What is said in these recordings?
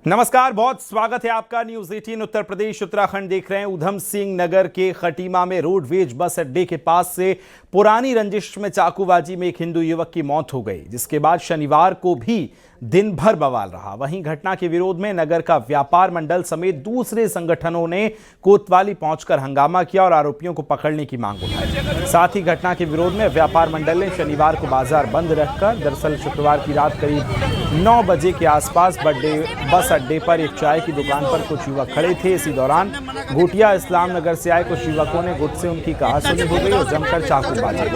नमस्कार, बहुत स्वागत है आपका। न्यूज 18 उत्तर प्रदेश उत्तराखंड देख रहे हैं। ऊधम सिंह नगर के खटीमा में रोडवेज बस अड्डे के पास से पुरानी रंजिश में चाकूबाजी में एक हिंदू युवक की मौत हो गई, जिसके बाद शनिवार को भी दिन भर बवाल रहा। वहीं घटना के विरोध में नगर का व्यापार मंडल समेत दूसरे संगठनों ने कोतवाली पहुंचकर हंगामा किया और आरोपियों को पकड़ने की मांग उठाई। साथ ही घटना के विरोध में व्यापार मंडल ने शनिवार को बाजार बंद रखकर, दरअसल शुक्रवार की रात करीब 9 बजे के आसपास बस अड्डे पर एक चाय की दुकान पर कुछ युवक खड़े थे। इसी दौरान घोटिया इस्लाम नगर से आए कुछ युवकों ने गुट से उनकी कहासुनी हो गई और जमकर चाकूबाजी।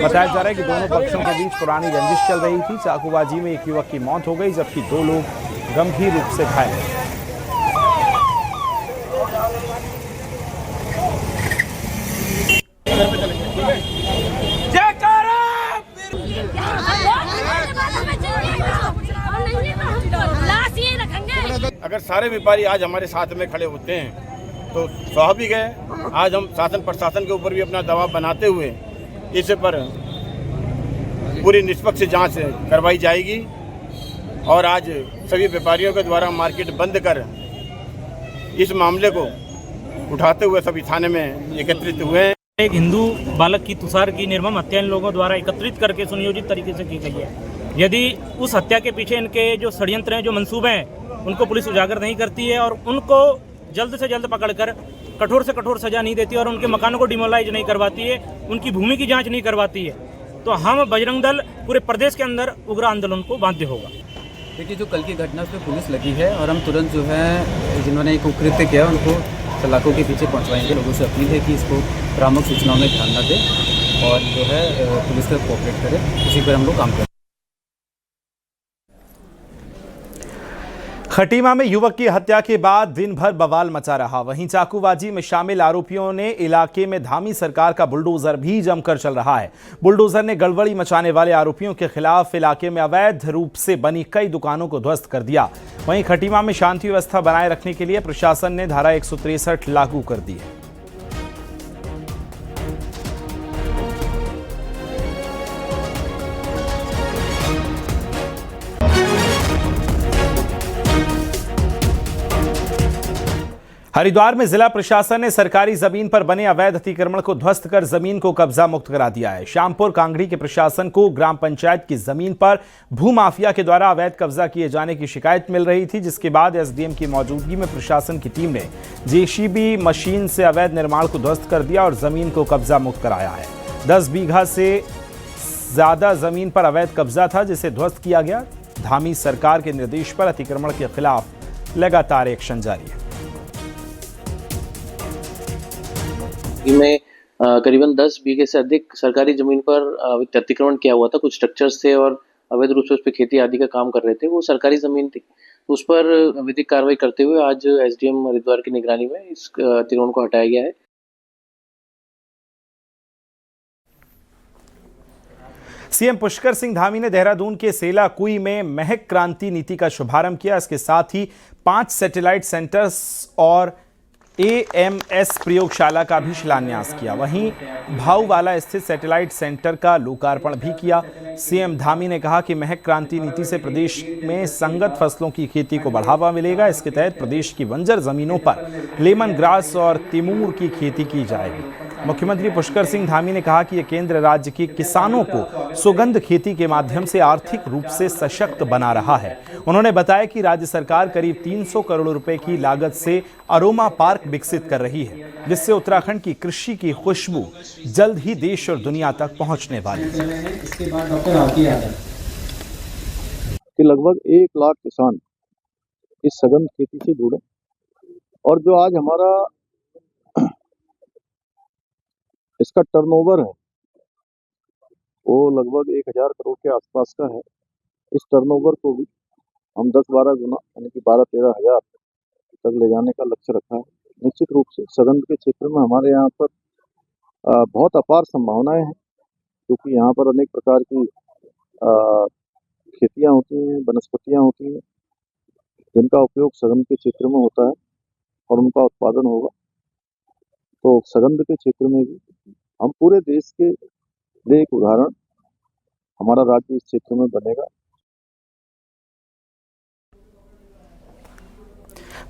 बताया जा रहा है कि दोनों पक्षों के बीच पुरानी रंजिश चल रही थी। चाकूबाजी में एक युवक की मौत हो गई, जबकि 2 लोग गंभीर रूप से घायल हैं। अगर सारे व्यापारी आज हमारे साथ में खड़े होते हैं तो स्वाभाविक है आज हम शासन प्रशासन के ऊपर भी अपना दबाव बनाते हुए इस पर पूरी निष्पक्ष जांच करवाई जाएगी। और आज सभी व्यापारियों के द्वारा मार्केट बंद कर इस मामले को उठाते हुए सभी थाने में एकत्रित हुए हैं। एक हिंदू बालक की तुषार की निर्मम हत्या इन लोगों द्वारा एकत्रित करके सुनियोजित तरीके से की गई है। यदि उस हत्या के पीछे इनके जो षड्यंत्र हैं, जो मंसूबे हैं, उनको पुलिस उजागर नहीं करती है और उनको जल्द से जल्द पकड़कर कठोर से कठोर सजा नहीं देती और उनके मकानों को डिमोलाइज नहीं करवाती है, उनकी भूमि की जांच नहीं करवाती है, तो हम बजरंग दल पूरे प्रदेश के अंदर उग्र आंदोलन को बाध्य होगा। देखिए, जो कल की घटना उसमें पुलिस लगी है और हम तुरंत जो है जिन्होंने एक कुकृत्य किया उनको सलाखों के पीछे पहुंचवाएंगे। लोगों से अपील है कि इसको भ्रामक सूचनाओं में ध्यान न दें और जो है पुलिस का कोऑपरेट करें। उसी पर हम लोग काम करें। खटीमा में युवक की हत्या के बाद दिन भर बवाल मचा रहा। वहीं चाकूबाजी में शामिल आरोपियों ने इलाके में धामी सरकार का बुलडोजर भी जमकर चल रहा है। बुलडोजर ने गड़बड़ी मचाने वाले आरोपियों के खिलाफ इलाके में अवैध रूप से बनी कई दुकानों को ध्वस्त कर दिया। वहीं खटीमा में शांति व्यवस्था बनाए रखने के लिए प्रशासन ने धारा 163 लागू कर दी है। हरिद्वार में जिला प्रशासन ने सरकारी जमीन पर बने अवैध अतिक्रमण को ध्वस्त कर जमीन को कब्जा मुक्त करा दिया है। श्यामपुर कांगड़ी के प्रशासन को ग्राम पंचायत की जमीन पर भूमाफिया के द्वारा अवैध कब्जा किए जाने की शिकायत मिल रही थी, जिसके बाद एसडीएम की मौजूदगी में प्रशासन की टीम ने जेसीबी मशीन से अवैध निर्माण को ध्वस्त कर दिया और जमीन को कब्जा मुक्त कराया है। 10 बीघा से ज्यादा जमीन पर अवैध कब्जा था, जिसे ध्वस्त किया गया। धामी सरकार के निर्देश पर अतिक्रमण के खिलाफ लगातार एक्शन जारी है। में करीबन 10 बीघे से अधिक सरकारी जमीन पर अतिक्रमण किया हुआ था। कुछ स्ट्रक्चर्स थे और अवैध रूप से उस पर खेती आदि का काम कर रहे थे। वो सरकारी जमीन थी, उस पर विधिक कार्रवाई करते हुए आज एसडीएम हरिद्वार की निगरानी में इस अतिक्रमण को हटाया गया है। सीएम पुष्कर सिंह धामी ने देहरादून के सेला कुई में महक क्रांति नीति का शुभारंभ किया। इसके साथ ही 5 सैटेलाइट सेंटर्स और एएमएस प्रयोगशाला का भी शिलान्यास किया। वहीं भाऊवाला स्थित सैटेलाइट सेंटर का लोकार्पण भी किया। सीएम धामी ने कहा कि महक क्रांति नीति से प्रदेश में संगत फसलों की खेती को बढ़ावा मिलेगा। इसके तहत प्रदेश की बंजर जमीनों पर लेमन ग्रास और तिमूर की खेती की जाएगी। मुख्यमंत्री पुष्कर सिंह धामी ने कहा कि यह केंद्र राज्य के किसानों को सुगंध खेती के माध्यम से आर्थिक रूप से सशक्त बना रहा है। उन्होंने बताया कि राज्य सरकार करीब 300 करोड़ रुपए की लागत से अरोमा पार्क विकसित कर रही है, जिससे उत्तराखंड की कृषि की खुशबू जल्द ही देश और दुनिया तक पहुंचने वाली है। इसके बाद डॉक्टर आरती यादव कि लगभग 1 लाख किसान इस सघन खेती से जुड़े और जो आज हमारा इसका टर्नओवर है वो लगभग 1000 करोड़ के आसपास का है। इस टर्नओवर को भी हम 10-12 गुना यानी कि 12-13 हजार तक ले जाने का लक्ष्य रखा है। निश्चित रूप से सघन के क्षेत्र में हमारे यहाँ पर बहुत अपार संभावनाएं हैं, क्योंकि यहाँ पर अनेक प्रकार की खेतियाँ होती हैं, वनस्पतियाँ होती हैं, जिनका उपयोग सघन के क्षेत्र में होता है और उनका उत्पादन होगा। तो सघन के क्षेत्र में भी हम पूरे देश के लिए एक उदाहरण हमारा राज्य इस क्षेत्र में बनेगा।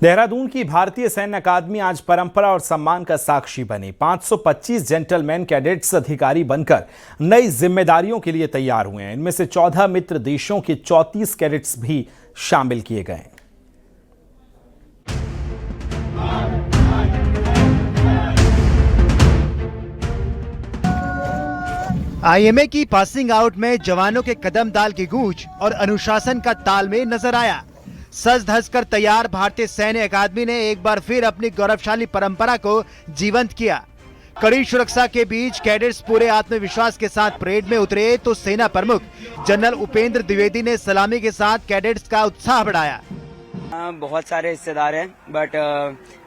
देहरादून की भारतीय सैन्य अकादमी आज परंपरा और सम्मान का साक्षी बनी। 525 जेंटलमैन कैडेट्स अधिकारी बनकर नई जिम्मेदारियों के लिए तैयार हुए हैं। इनमें से 14 मित्र देशों के 34 कैडेट्स भी शामिल किए गए हैं। आईएमए की पासिंग आउट में जवानों के कदम ताल की गूंज और अनुशासन का तालमेल नजर आया। सज धज कर तैयार भारतीय सैन्य अकादमी ने एक बार फिर अपनी गौरवशाली परंपरा को जीवंत किया। कड़ी सुरक्षा के बीच कैडेट्स पूरे आत्मविश्वास के साथ परेड में उतरे तो सेना प्रमुख जनरल उपेंद्र द्विवेदी ने सलामी के साथ कैडेट्स का उत्साह बढ़ाया। बहुत सारे हिस्सेदार हैं बट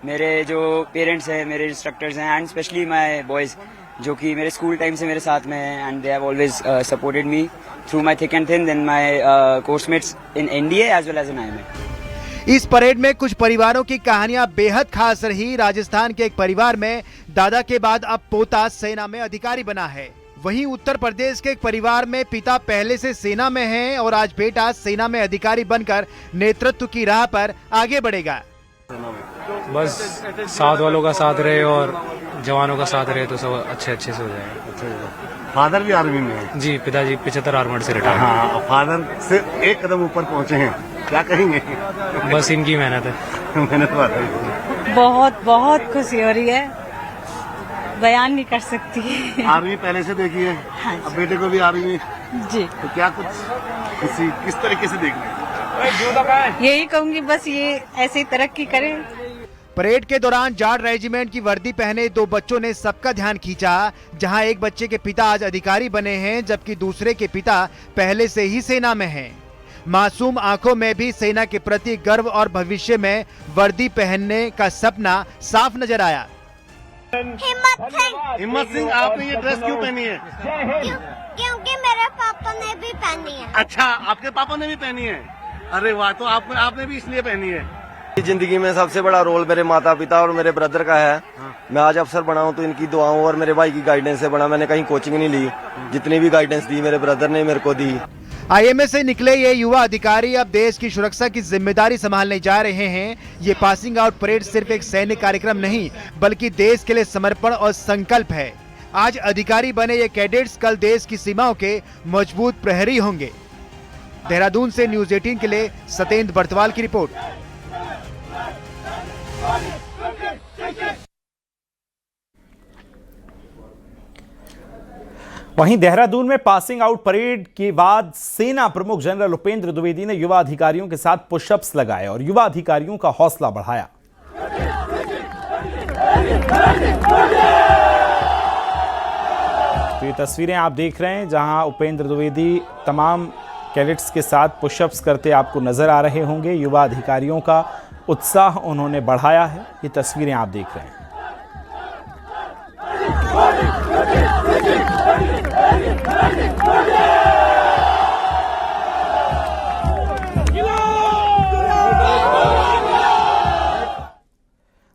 मेरे जो पेरेंट्स हैं, मेरे इंस्ट्रक्टर्स हैं एंड स्पेशली माय बॉयज जो कि मेरे स्कूल टाइम से मेरे साथ में हैं and they have always supported me through my thick and thin, then my coursemates in NDA as well as in IMA. इस परेड में कुछ परिवारों की कहानियां बेहद खास रही। राजस्थान के एक परिवार में दादा के बाद अब पोता सेना में अधिकारी बना है। वहीं उत्तर प्रदेश के एक परिवार में पिता पहले से सेना में हैं और आज बेटा सेना में अधिकारी बनकर नेतृत्व की राह पर आगे बढ़ेगा। बस साथ वालों का साथ रहे और जवानों का साथ रहे तो सब अच्छे से हो जाएगा। फादर भी आर्मी में है जी, पिताजी 75 आर्मड से रिटायर। हाँ, फादर से एक कदम ऊपर पहुंचे हैं, क्या कहेंगे? बस इनकी मेहनत है। मेहनत बात है। बहुत खुशी हो रही है, बयान नहीं कर सकती। आर्मी पहले से देखी है? हाँ, अब बेटे को भी आर्मी जी। तो क्या कुछ किस तरीके से देख रहे हैं? यही कहूंगी बस ये ऐसे ही तरक्की करे। परेड के दौरान जाट रेजिमेंट की वर्दी पहने दो बच्चों ने सबका ध्यान खींचा। जहां एक बच्चे के पिता आज अधिकारी बने हैं जबकि दूसरे के पिता पहले से ही सेना में हैं। मासूम आंखों में भी सेना के प्रति गर्व और भविष्य में वर्दी पहनने का सपना साफ नजर आया। हिम्मत सिंह, आपने ये ड्रेस क्यों पहनी है? क्योंकि मेरे पापा ने भी पहनी है। अच्छा, आपके पापा ने भी पहनी है? अरे वाह, तो आपने भी इसलिए पहनी है? जिंदगी में सबसे बड़ा रोल मेरे माता पिता और मेरे ब्रदर का है। मैं आज अफसर बना हूं तो इनकी दुआओं और मेरे भाई की गाइडेंस से बना। मैंने कहीं कोचिंग नहीं ली, जितनी भी गाइडेंस दी मेरे ब्रदर ने मेरे को दी। आईएमए से निकले ये युवा अधिकारी अब देश की सुरक्षा की जिम्मेदारी संभालने जा रहे हैं। ये पासिंग आउट परेड सिर्फ एक सैन्य कार्यक्रम नहीं बल्कि देश के लिए समर्पण और संकल्प है। आज अधिकारी बने ये कैडेट्स कल देश की सीमाओं के मजबूत प्रहरी होंगे। देहरादून से न्यूज 18 के लिए सतेंद्र बर्तवाल की रिपोर्ट। वहीं देहरादून में पासिंग आउट परेड के बाद सेना प्रमुख जनरल उपेंद्र द्विवेदी ने युवा अधिकारियों के साथ पुशअप्स लगाए और युवा अधिकारियों का हौसला बढ़ाया। तो ये तस्वीरें आप देख रहे हैं जहां उपेंद्र द्विवेदी तमाम कैडेट्स के साथ पुशअप्स करते आपको नजर आ रहे होंगे। युवा अधिकारियों का उत्साह उन्होंने बढ़ाया है। ये तस्वीरें आप देख रहे हैं।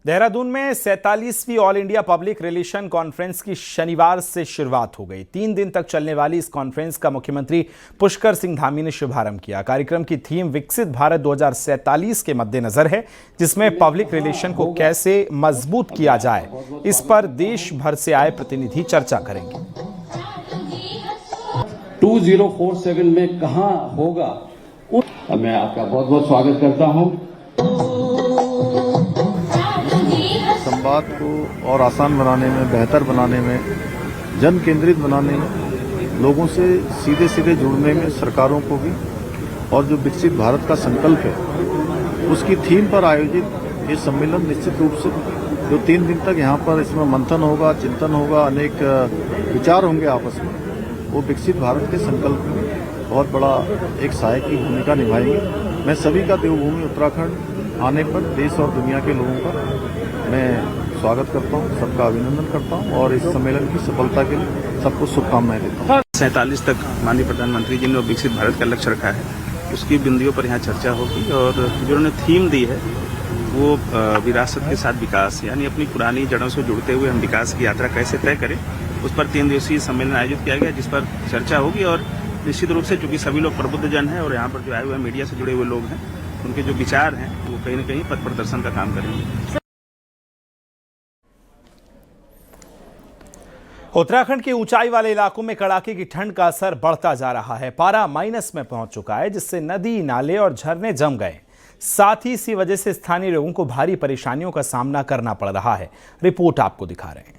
देहरादून में 47वीं All India Public Relation Conference की शनिवार से शुरुआत हो गई। 3 दिन तक चलने वाली इस कॉन्फ्रेंस का मुख्यमंत्री पुष्कर सिंह धामी ने शुभारंभ किया। कार्यक्रम की थीम विकसित भारत 2047 के मद्देनजर है, जिसमें पब्लिक रिलेशन को कैसे मजबूत किया जाए, इस पर देश भर से आए प्रतिनिधि चर्चा करेंगे। 2047 में कहां होगा, मैं आपका बहुत बहुत स्वागत करता हूं। संवाद को और आसान बनाने में, बेहतर बनाने में, जन केंद्रित बनाने में, लोगों से सीधे सीधे जुड़ने में सरकारों को भी, और जो विकसित भारत का संकल्प है उसकी थीम पर आयोजित ये सम्मेलन निश्चित रूप से जो 3 दिन तक यहाँ पर इसमें मंथन होगा, चिंतन होगा, अनेक विचार होंगे आपस में, वो विकसित भारत के संकल्प में बहुत बड़ा एक सहायक की भूमिका निभाएंगे। मैं सभी का देवभूमि उत्तराखंड आने पर देश और दुनिया के लोगों का मैं स्वागत करता हूं, सबका अभिनंदन करता हूं और इस सम्मेलन की सफलता के लिए सबको शुभकामनाएं देता हूं। 47 तक माननीय प्रधानमंत्री जी ने विकसित भारत का लक्ष्य रखा है, उसकी बिंदुओं पर यहाँ चर्चा होगी और जो उन्होंने थीम दी है वो विरासत के साथ विकास, यानी अपनी पुरानी जड़ों से जुड़ते हुए हम विकास की यात्रा कैसे तय करें, उस पर 3 दिवसीय सम्मेलन आयोजित किया गया, जिस पर चर्चा होगी। और निश्चित रूप से चूंकि सभी लोग प्रबुद्ध जन हैं और यहाँ पर जो आए हुए मीडिया से जुड़े हुए लोग हैं, उनके जो विचार हैं वो वो कहीं न कहीं पथ प्रदर्शन का काम करेंगे। उत्तराखंड के ऊंचाई वाले इलाकों में कड़ाके की ठंड का असर बढ़ता जा रहा है। पारा माइनस में पहुंच चुका है, जिससे नदी, नाले और झरने जम गए। साथ ही इसी वजह से स्थानीय लोगों को भारी परेशानियों का सामना करना पड़ रहा है। रिपोर्ट आपको दिखा रहे हैं।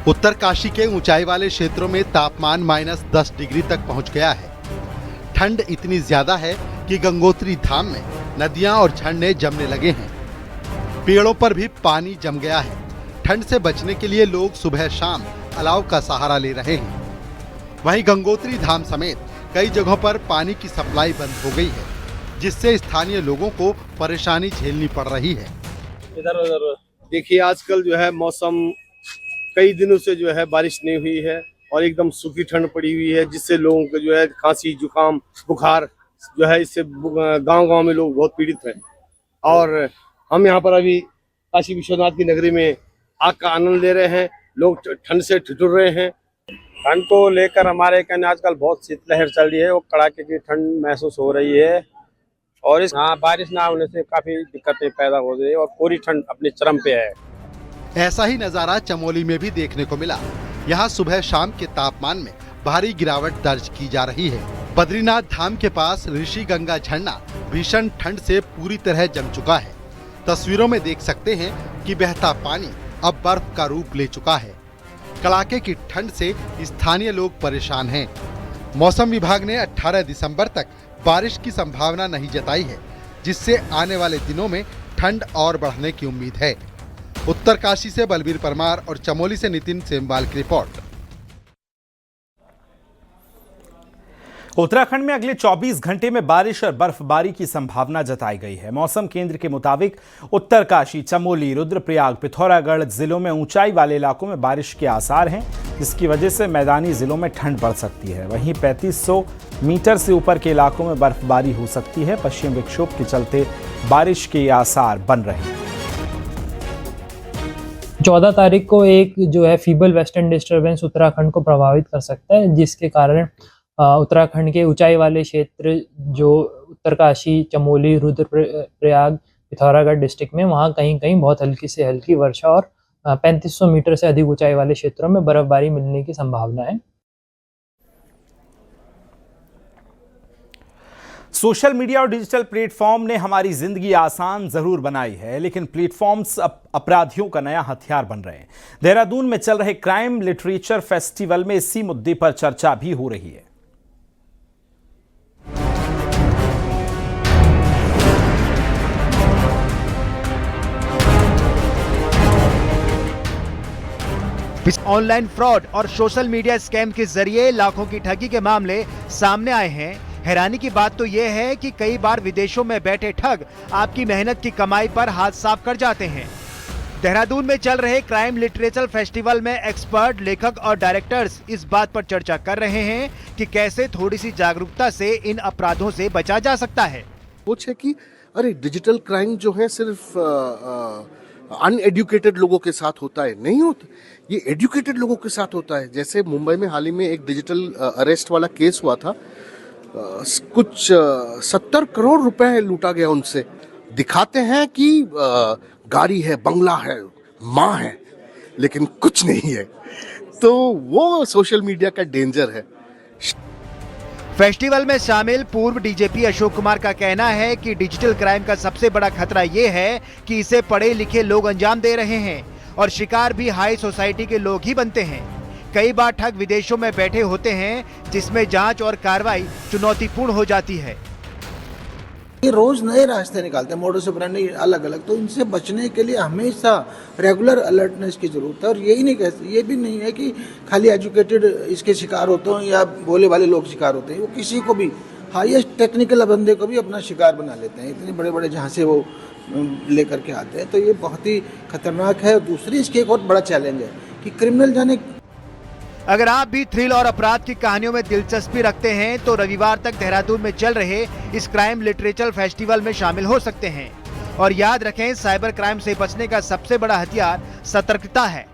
उत्तरकाशी के ऊंचाई वाले क्षेत्रों में तापमान -10 डिग्री तक पहुंच गया है। ठंड इतनी ज्यादा है कि गंगोत्री धाम में नदियां और झरने जमने लगे हैं। पेड़ों पर भी पानी जम गया है। ठंड से बचने के लिए लोग सुबह शाम अलाव का सहारा ले रहे हैं। वहीं गंगोत्री धाम समेत कई जगहों पर पानी की सप्लाई बंद हो गई है, जिससे स्थानीय लोगों को परेशानी झेलनी पड़ रही है। इधर उधर देखिए, आजकल जो है मौसम कई दिनों से जो है बारिश नहीं हुई है और एकदम सूखी ठंड पड़ी हुई है, जिससे लोगों को जो है खांसी, जुकाम, बुखार जो है, इससे गांव-गांव में लोग बहुत पीड़ित हैं। और हम यहाँ पर अभी काशी विश्वनाथ की नगरी में आग का आनंद ले रहे हैं। लोग ठंड से ठिठुर रहे हैं। ठंड को लेकर हमारे कहने आजकल बहुत शीतलहर चल रही है, वो कड़ाके की ठंड महसूस हो रही है और इस बारिश ना होने से काफी दिक्कतें पैदा हो रही है और पूरी ठंड अपने चरम पे है। ऐसा ही नजारा चमोली में भी देखने को मिला। यहाँ सुबह शाम के तापमान में भारी गिरावट दर्ज की जा रही है। बद्रीनाथ धाम के पास ऋषि गंगा झरना भीषण ठंड से पूरी तरह जम चुका है। तस्वीरों में देख सकते हैं कि बहता पानी अब बर्फ का रूप ले चुका है। कड़ाके की ठंड से स्थानीय लोग परेशान हैं। मौसम विभाग ने 18 दिसंबर तक बारिश की संभावना नहीं जताई है, जिससे आने वाले दिनों में ठंड और बढ़ने की उम्मीद है। उत्तरकाशी से बलबीर परमार और चमोली से नितिन सेमवाल की रिपोर्ट। उत्तराखंड में अगले 24 घंटे में बारिश और बर्फबारी की संभावना जताई गई है। मौसम केंद्र के मुताबिक उत्तरकाशी, चमोली, रुद्रप्रयाग, पिथौरागढ़ जिलों में ऊंचाई वाले इलाकों में बारिश के आसार हैं, जिसकी वजह से मैदानी जिलों में ठंड बढ़ सकती है। वहीं 3500 मीटर से ऊपर के इलाकों में बर्फबारी हो सकती है। पश्चिम विक्षोभ के चलते बारिश के आसार बन रहे हैं। 14 तारीख को एक जो है फीबल वेस्टर्न डिस्टर्बेंस उत्तराखंड को प्रभावित कर सकता है, जिसके कारण उत्तराखंड के ऊंचाई वाले क्षेत्र जो उत्तरकाशी, चमोली, रुद्रप्रयाग, पिथौरागढ़ डिस्ट्रिक्ट में वहाँ कहीं कहीं बहुत हल्की से हल्की वर्षा और 3500 मीटर से अधिक ऊंचाई वाले क्षेत्रों में बर्फबारी मिलने की संभावना है। सोशल मीडिया और डिजिटल प्लेटफॉर्म ने हमारी जिंदगी आसान जरूर बनाई है, लेकिन प्लेटफॉर्म्स अपराधियों का नया हथियार बन रहे हैं। देहरादून में चल रहे क्राइम लिटरेचर फेस्टिवल में इसी मुद्दे पर चर्चा भी हो रही है। ऑनलाइन फ्रॉड और सोशल मीडिया स्कैम के जरिए लाखों की ठगी के मामले सामने आए हैं। हैरानी की बात तो यह है कि कई बार विदेशों में बैठे ठग आपकी मेहनत की कमाई पर हाथ साफ कर जाते हैं। देहरादून में चल रहे क्राइम लिटरेचर फेस्टिवल में एक्सपर्ट, लेखक और डायरेक्टर्स इस बात पर चर्चा कर रहे हैं कि कैसे थोड़ी सी जागरूकता से इन अपराधों से बचा जा सकता है। सोच है कि अरे डिजिटल क्राइम जो है सिर्फ अनएडुकेटेड लोगों के साथ होता है, नहीं होता, ये एडुकेटेड लोगों के साथ होता है। जैसे मुंबई में हाल ही में एक डिजिटल अरेस्ट वाला केस हुआ था, कुछ 70 करोड़ रुपए लूटा गया उनसे। दिखाते हैं कि गाड़ी है, बंगला है, माँ है, लेकिन कुछ नहीं है। तो वो सोशल मीडिया का डेंजर है। फेस्टिवल में शामिल पूर्व डीजीपी अशोक कुमार का कहना है कि डिजिटल क्राइम का सबसे बड़ा खतरा ये है कि इसे पढ़े लिखे लोग अंजाम दे रहे हैं और शिकार भी हाई सोसाइटी के लोग ही बनते हैं। कई बार ठग विदेशों में बैठे होते हैं, जिसमें जांच और कार्रवाई चुनौतीपूर्ण हो जाती है। ये रोज नए रास्ते निकालते हैं, मोडस ऑपरेंडी अलग अलग, तो इनसे बचने के लिए हमेशा रेगुलर अलर्टनेस की जरूरत है। और यही नहीं कहते, ये भी नहीं है कि खाली एजुकेटेड इसके शिकार होते हैं या भोले वाले लोग शिकार होते हैं। वो किसी को भी, हाईएस्ट टेक्निकल बंदे को भी अपना शिकार बना लेते हैं। इतने बड़े बड़े जहाँ से वो लेकर के आते हैं, तो ये बहुत ही खतरनाक है। दूसरी इसकी एक और बड़ा चैलेंज है कि क्रिमिनल जाने। अगर आप भी थ्रिल और अपराध की कहानियों में दिलचस्पी रखते हैं तो रविवार तक देहरादून में चल रहे इस क्राइम लिटरेचर फेस्टिवल में शामिल हो सकते हैं। और याद रखें, साइबर क्राइम से बचने का सबसे बड़ा हथियार सतर्कता है।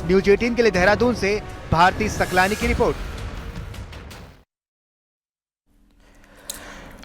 न्यूज 18 के लिए देहरादून से भारती सकलानी की रिपोर्ट।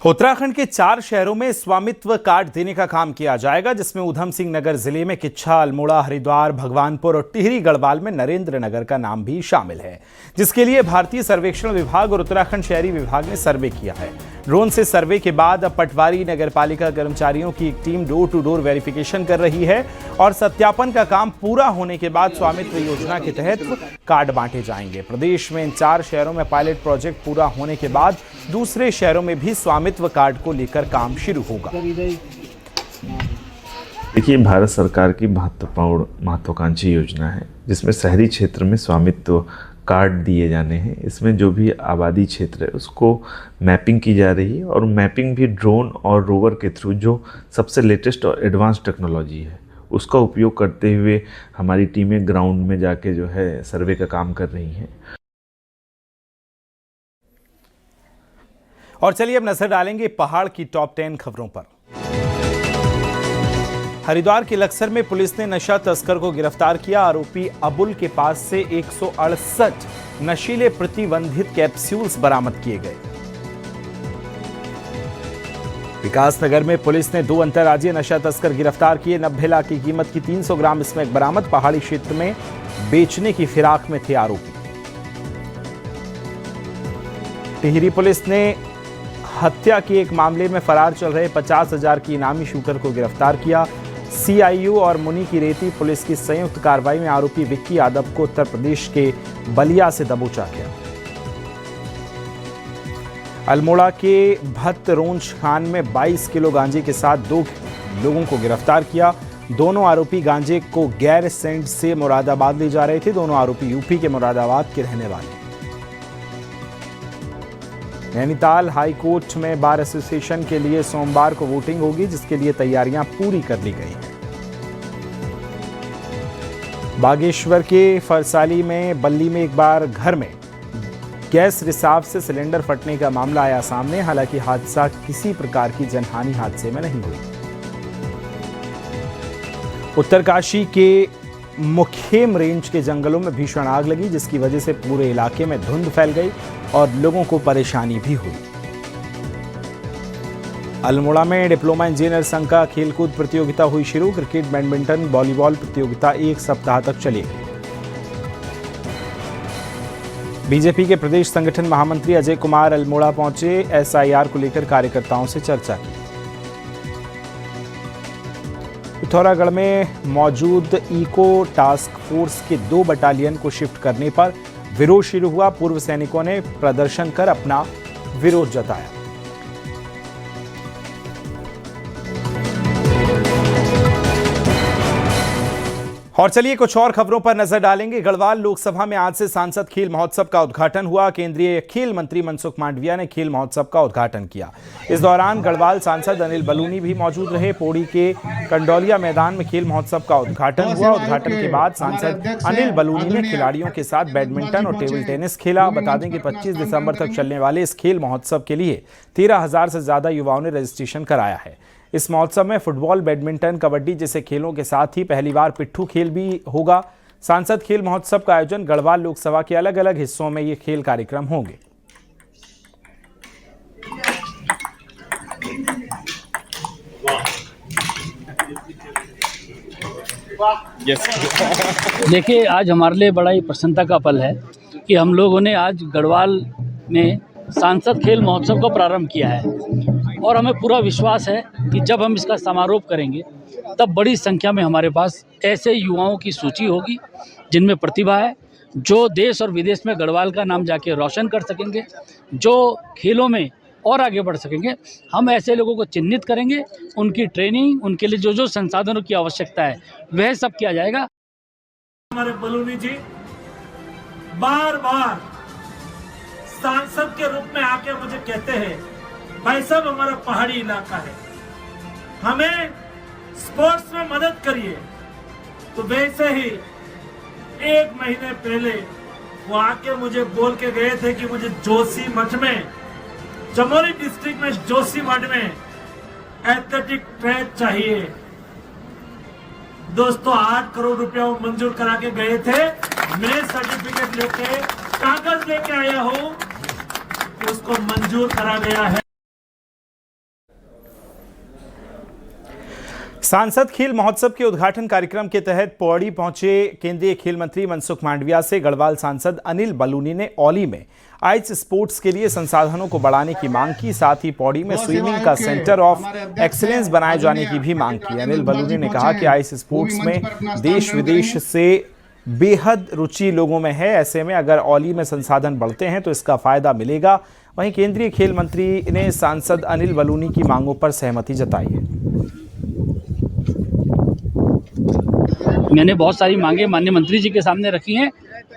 उत्तराखंड के 4 शहरों में स्वामित्व कार्ड देने का काम किया जाएगा, जिसमें ऊधम सिंह नगर जिले में किच्छा, अल्मोड़ा, हरिद्वार, भगवानपुर और टिहरी गढ़वाल में नरेंद्र नगर का नाम भी शामिल है, जिसके लिए भारतीय सर्वेक्षण विभाग और उत्तराखंड शहरी विभाग ने सर्वे किया है। ड्रोन से सर्वे के बाद अब पटवारी नगरपालिका कर्मचारियों की एक team door to door verification कर रही है और सत्यापन का काम पूरा होने के बाद स्वामित्व योजना के तहत कार्ड बांटे जाएंगे। प्रदेश में इन 4 शहरों में पायलट प्रोजेक्ट पूरा होने के बाद दूसरे शहरों में भी स्वामित्व कार्ड को लेकर काम शुरू होगा। देखिए, भारत सरकार की महत्वपूर्ण महत्वाकांक्षी योजना है, जिसमें शहरी क्षेत्र में स्वामित्व कार्ड दिए जाने हैं। इसमें जो भी आबादी क्षेत्र है उसको मैपिंग की जा रही है और मैपिंग भी ड्रोन और रोवर के थ्रू, जो सबसे लेटेस्ट और एडवांस टेक्नोलॉजी है उसका उपयोग करते हुए हमारी टीमें ग्राउंड में जाके जो है सर्वे का काम कर रही हैं। और चलिए अब नजर डालेंगे पहाड़ की टॉप 10 खबरों पर। हरिद्वार के लक्सर में पुलिस ने नशा तस्कर को गिरफ्तार किया। आरोपी अबुल के पास से 168 नशीले प्रतिबंधित कैप्सूल्स बरामद किए गए। विकासनगर में पुलिस ने 2 अंतर्राज्यीय नशा तस्कर गिरफ्तार किए। 90 लाख की कीमत की 300 ग्राम स्मैक बरामद। पहाड़ी क्षेत्र में बेचने की फिराक में थे आरोपी। टिहरी पुलिस ने हत्या के एक मामले में फरार चल रहे 50,000 की इनामी शूटर को गिरफ्तार किया। सीआईयू और मुनि की रेती पुलिस की संयुक्त कार्रवाई में आरोपी विक्की यादव को उत्तर प्रदेश के बलिया से दबोचा गया। अल्मोड़ा के भत्तरोंज खान में 22 किलो गांजे के साथ 2 लोगों को गिरफ्तार किया। दोनों आरोपी गांजे को गैर सेंड से मुरादाबाद ले जा रहे थे। दोनों आरोपी यूपी के मुरादाबाद के रहने वाले। नैनीताल हाई कोर्ट में बार एसोसिएशन के लिए सोमवार को वोटिंग होगी, जिसके लिए तैयारियां पूरी कर ली गई हैं। बागेश्वर के फरसाली में बल्ली में एक बार घर में गैस रिसाव से सिलेंडर फटने का मामला आया सामने। हालांकि हादसा किसी प्रकार की जनहानि हादसे में नहीं हुई। उत्तरकाशी के मुखेम रेंज के जंगलों में भीषण आग लगी, जिसकी वजह से पूरे इलाके में धुंध फैल गई और लोगों को परेशानी भी हुई। अल्मोड़ा में डिप्लोमा इंजीनियर संघ का खेलकूद प्रतियोगिता हुई शुरू। क्रिकेट, बैडमिंटन, वॉलीबॉल प्रतियोगिता 1 सप्ताह तक चलेगी। बीजेपी के प्रदेश संगठन महामंत्री अजय कुमार अल्मोड़ा पहुंचे। एसआईआर को लेकर कार्यकर्ताओं से चर्चा की। पिथौरागढ़ में मौजूद इको टास्क फोर्स के 2 बटालियन को शिफ्ट करने पर विरोध शुरू हुआ। पूर्व सैनिकों ने प्रदर्शन कर अपना विरोध जताया। और चलिए कुछ और खबरों पर नजर डालेंगे। गढ़वाल लोकसभा में आज से सांसद खेल महोत्सव का उद्घाटन हुआ। केंद्रीय खेल मंत्री मनसुख मांडविया ने खेल महोत्सव का उद्घाटन किया। इस दौरान गढ़वाल सांसद अनिल बलूनी भी मौजूद रहे। पौड़ी के कंडौलिया मैदान में खेल महोत्सव का उद्घाटन हुआ। उद्घाटन के बाद सांसद अनिल बलूनी ने खिलाड़ियों के साथ बैडमिंटन और टेबल टेनिस खेला। बता दें कि 25 दिसंबर तक चलने वाले इस खेल महोत्सव के लिए 13,000 से ज्यादा युवाओं ने रजिस्ट्रेशन कराया है। इस महोत्सव में फुटबॉल, बैडमिंटन, कबड्डी जैसे खेलों के साथ ही पहली बार पिट्ठू खेल भी होगा। सांसद खेल महोत्सव का आयोजन गढ़वाल लोकसभा के अलग अलग हिस्सों में ये खेल कार्यक्रम होंगे। देखिए, आज हमारे लिए बड़ा ही प्रसन्नता का पल है कि हम लोगों ने आज गढ़वाल में सांसद खेल महोत्सव को प्रारंभ किया है और हमें पूरा विश्वास है कि जब हम इसका समारोह करेंगे तब बड़ी संख्या में हमारे पास ऐसे युवाओं की सूची होगी जिनमें प्रतिभा है, जो देश और विदेश में गढ़वाल का नाम जाके रोशन कर सकेंगे, जो खेलों में और आगे बढ़ सकेंगे। हम ऐसे लोगों को चिन्हित करेंगे, उनकी ट्रेनिंग, उनके लिए जो जो संसाधनों की आवश्यकता है वह सब किया जाएगा। हमारे बलूनी जी बार बार सांसद के रूप में आके मुझे कहते हैं, भाई साहब हमारा पहाड़ी इलाका है, हमें स्पोर्ट्स में मदद करिए। तो वैसे ही 1 महीने पहले वो आके मुझे बोल के गए थे कि मुझे जोशीमठ में, चमोली डिस्ट्रिक्ट में जोशीमठ में एथलेटिक ट्रैक चाहिए। दोस्तों 8 करोड़ रुपया वो मंजूर करा के गए थे। मैं सर्टिफिकेट लेके, कागज लेके आया हूं, उसको मंजूर करा गया है। सांसद खेल महोत्सव के उद्घाटन कार्यक्रम के तहत पौड़ी पहुंचे केंद्रीय खेल मंत्री मनसुख मांडविया से गढ़वाल सांसद अनिल बलूनी ने औली में आइस स्पोर्ट्स के लिए संसाधनों को बढ़ाने की मांग की। साथ ही पौड़ी में स्विमिंग का सेंटर ऑफ एक्सीलेंस बनाए जाने की भी मांग की। अनिल बलूनी ने कहा कि आइस स्पोर्ट्स में देश विदेश से बेहद रुचि लोगों में है। ऐसे में अगर औली में संसाधन बढ़ते हैं तो इसका फायदा मिलेगा। वहीं केंद्रीय खेल मंत्री ने सांसद अनिल बलूनी की मांगों पर सहमति जताई है। मैंने बहुत सारी मांगे माननीय मंत्री जी के सामने रखी हैं।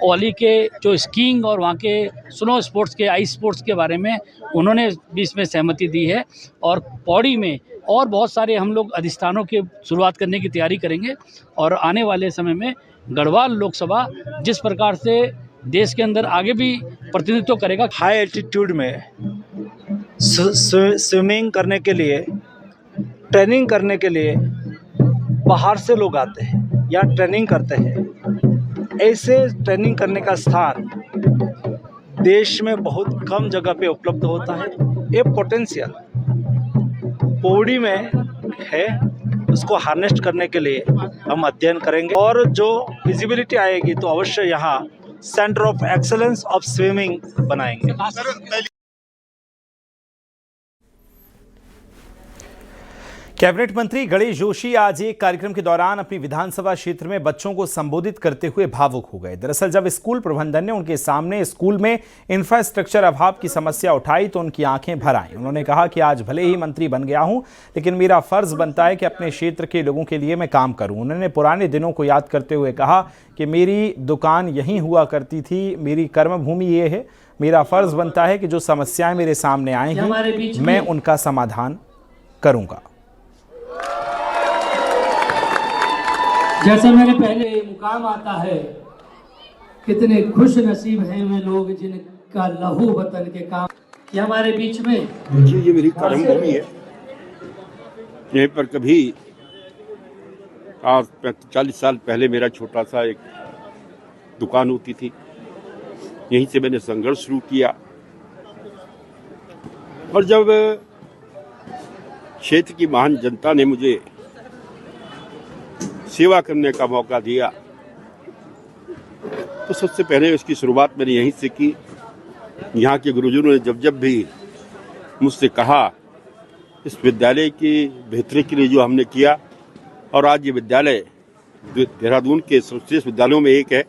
औली के जो स्कीइंग और वहाँ के स्नो स्पोर्ट्स के आइस स्पोर्ट्स के बारे में उन्होंने भी इसमें सहमति दी है। और पौड़ी में और बहुत सारे हम लोग अधिष्ठानों की शुरुआत करने की तैयारी करेंगे। और आने वाले समय में गढ़वाल लोकसभा जिस प्रकार से देश के अंदर आगे भी प्रतिनिधित्व करेगा। हाई एल्टीट्यूड में स्विमिंग करने के लिए, ट्रेनिंग करने के लिए बाहर से लोग आते हैं या ट्रेनिंग करते हैं। ऐसे ट्रेनिंग करने का स्थान देश में बहुत कम जगह पे उपलब्ध होता है। ये पोटेंशियल पौड़ी में है, उसको हार्नेस्ट करने के लिए हम अध्ययन करेंगे और जो विजिबिलिटी आएगी तो अवश्य यहाँ centre of excellence of swimming बनाएंगे। कैबिनेट मंत्री गणेश जोशी आज एक कार्यक्रम के दौरान अपनी विधानसभा क्षेत्र में बच्चों को संबोधित करते हुए भावुक हो गए। दरअसल जब स्कूल प्रबंधन ने उनके सामने स्कूल में इंफ्रास्ट्रक्चर अभाव की समस्या उठाई तो उनकी आंखें भर आईं। उन्होंने कहा कि आज भले ही मंत्री बन गया हूं, लेकिन मेरा फर्ज बनता है कि अपने क्षेत्र के लोगों के लिए मैं काम करूं। उन्होंने पुराने दिनों को याद करते हुए कहा कि मेरी दुकान यहीं हुआ करती थी, मेरी कर्मभूमि ये है, मेरा फर्ज बनता है कि जो समस्याएं मेरे सामने आई हैं मैं उनका समाधान करूंगा। जैसे मेरे पहले मुकाम आता है, कितने खुश नसीब हैं वे लोग जिनका लहू वतन के काम। कि हमारे बीच में देखिए ये मेरी कर्मभूमि है। यहीं पर कभी आज 40 साल पहले मेरा छोटा सा एक दुकान होती थी। यहीं से मैंने संघर्ष शुरू किया और जब क्षेत्र की महान जनता ने मुझे सेवा करने का मौका दिया तो सबसे पहले उसकी शुरुआत मैंने यहीं से की। यहाँ के गुरुजनों ने जब जब भी मुझसे कहा इस विद्यालय की बेहतरी के लिए जो हमने किया, और आज ये विद्यालय देहरादून के सर्वश्रेष्ठ विद्यालयों में एक है,